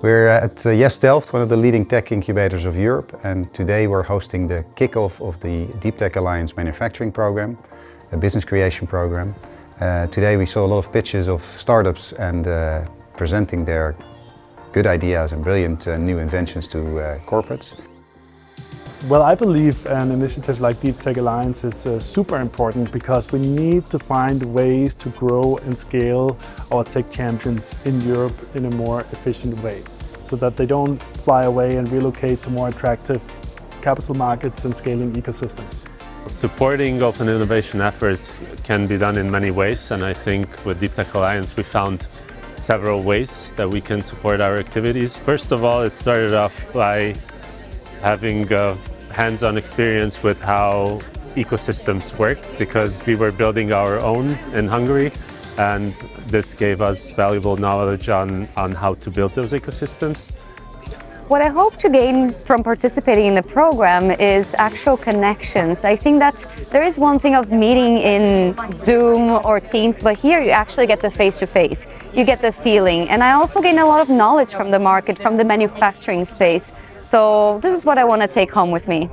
We're at Delft, one of the leading tech incubators of Europe, and today we're hosting the kickoff of the DeepTech Alliance manufacturing program, a business creation program. Today we saw a lot of pitches of startups and presenting their good ideas and brilliant new inventions to corporates. Well, I believe an initiative like DeepTech Alliance is super important because we need to find ways to grow and scale our tech champions in Europe in a more efficient way, so that they don't fly away and relocate to more attractive capital markets and scaling ecosystems. Supporting open innovation efforts can be done in many ways, and I think with DeepTech Alliance we found several ways that we can support our activities. First of all, it started off by having hands-on experience with how ecosystems work, because we were building our own in Hungary, and this gave us valuable knowledge on how to build those ecosystems. What I hope to gain from participating in the program is actual connections. I think that there is one thing of meeting in Zoom or Teams, but here you actually get the face-to-face. You get the feeling. And I also gain a lot of knowledge from the market, from the manufacturing space. So this is what I want to take home with me.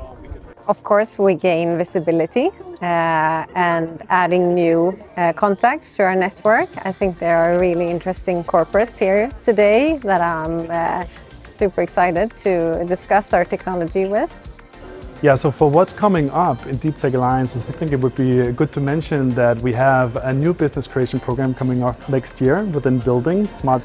Of course, we gain visibility and adding new contacts to our network. I think there are really interesting corporates here today that I'm super excited to discuss our technology with. Yeah, so for what's coming up in DeepTech Alliance, I think it would be good to mention that we have a new business creation program coming up next year within buildings, smart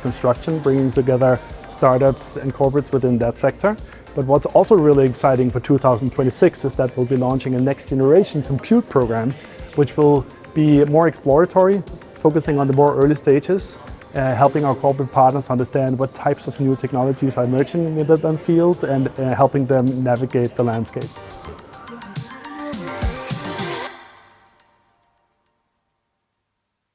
construction, bringing together startups and corporates within that sector. But what's also really exciting for 2026 is that we'll be launching a next generation compute program, which will be more exploratory, focusing on the more early stages, helping our corporate partners understand what types of new technologies are emerging in the field and helping them navigate the landscape.